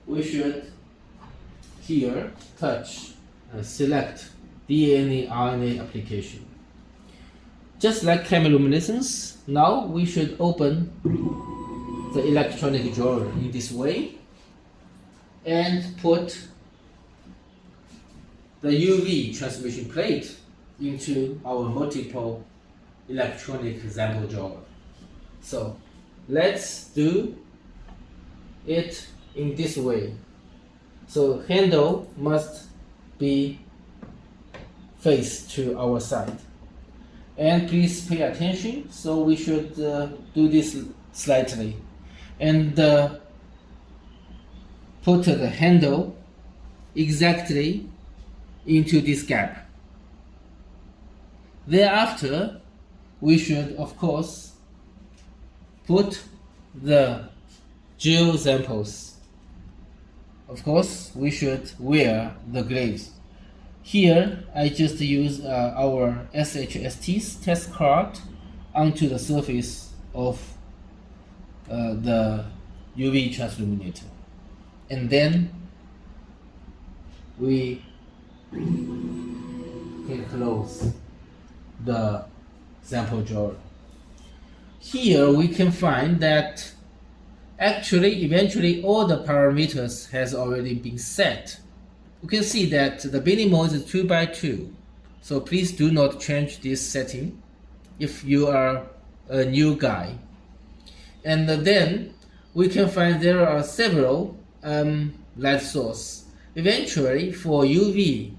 we should here touch and select DNA RNA application. Just like chemiluminescence, now we should open the electronic drawer in this way and put the UV transmission plate into our multiple electronic sample drawer. So let's do it in this way. So handle must be face to our side. And please pay attention, so we should do this slightly. And put the handle exactly into this gap. Thereafter, we should, of course, put the gel samples. Of course, we should wear the gloves. Here, I just use our SHST test card onto the surface of the UV transilluminator. And then we can close the sample drawer. Here we can find that actually eventually all the parameters has already been set. You can see that the binning mode is 2x2, so please do not change this setting if you are a new guy. And then we can find there are several light sources. Eventually, for UV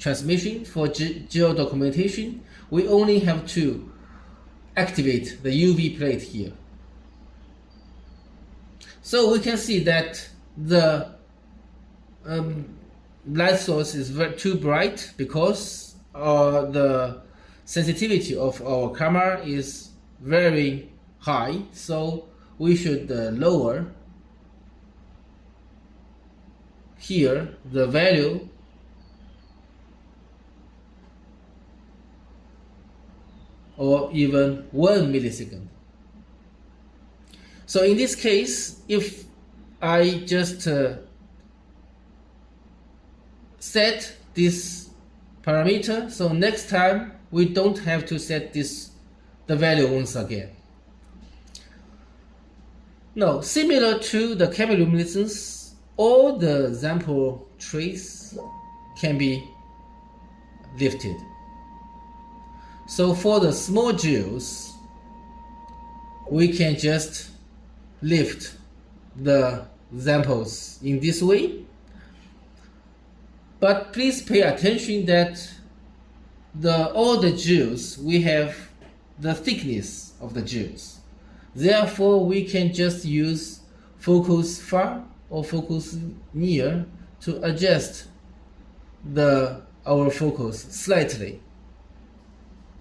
transmission, for gel documentation, we only have to activate the UV plate here. So we can see that the light source is too bright because the sensitivity of our camera is very high, so we should lower here the value or even 1 millisecond. So in this case, if I just set this parameter, so next time we don't have to set the value once again. Now, similar to the chemiluminescence, all the sample trays can be lifted. So for the small gels, we can just lift the samples in this way. But please pay attention that all the gels, we have the thickness of the gels. Therefore, we can just use focus far or focus near to adjust our focus slightly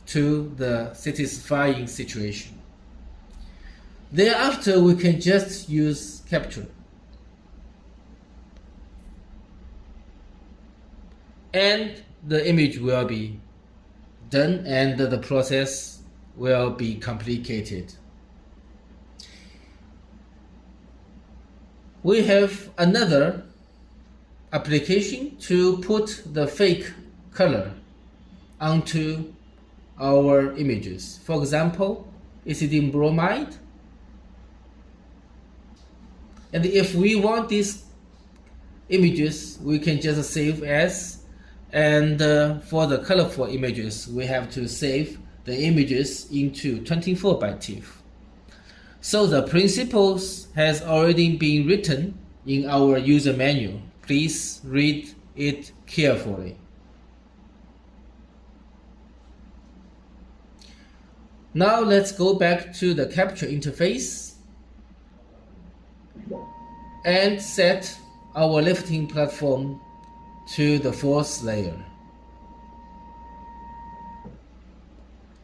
to the satisfying situation. Thereafter, we can just use capture. And the image will be done and the process will be complicated. We have another application to put the fake color onto our images. For example, ethylene bromide. And if we want these images, we can just save as. And for the colorful images, we have to save the images into 24 by TIFF. So the principles has already been written in our user manual. Please read it carefully. Now let's go back to the capture interface and set our lifting platform to the fourth layer.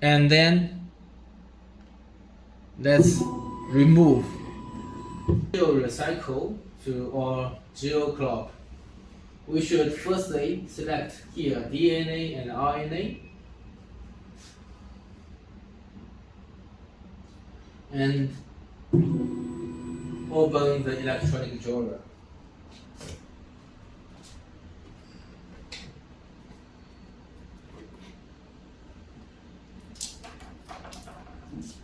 And then let's remove gel recycle to our gel crop. We should firstly select here DNA and RNA and open the electronic drawer.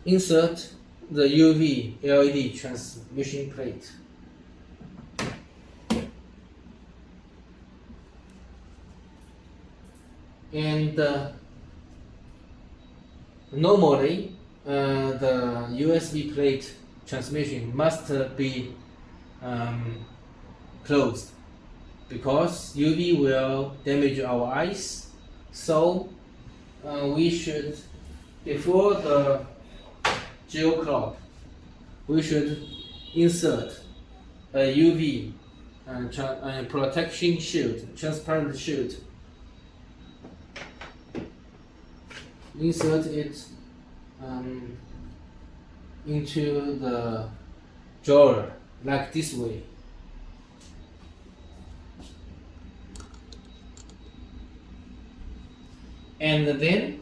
insert the UV LED transmission plate. And normally the USB plate transmission must be closed because UV will damage our eyes. So we should, before the gel crop, we should insert a UV protection shield, transparent shield. Insert it into the drawer like this way. And then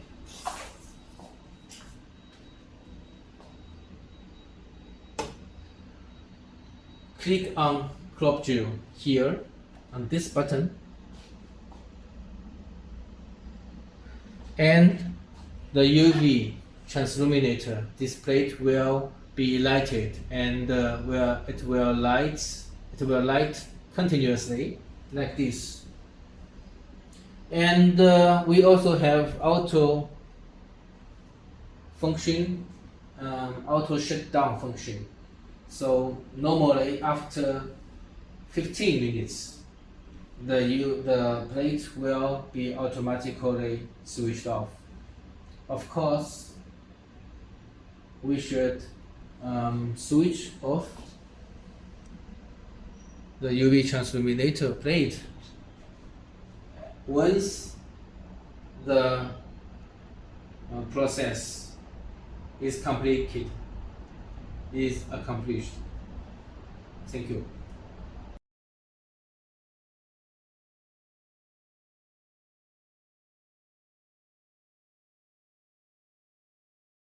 click on crop gel here on this button, and the UV transilluminator, this plate will be lighted, and it will light continuously like this. And we also have auto function, auto shutdown function. So normally after 15 minutes, the plate will be automatically switched off. Of course, we should switch off the UV transilluminator plate once the process is accomplished. Thank you.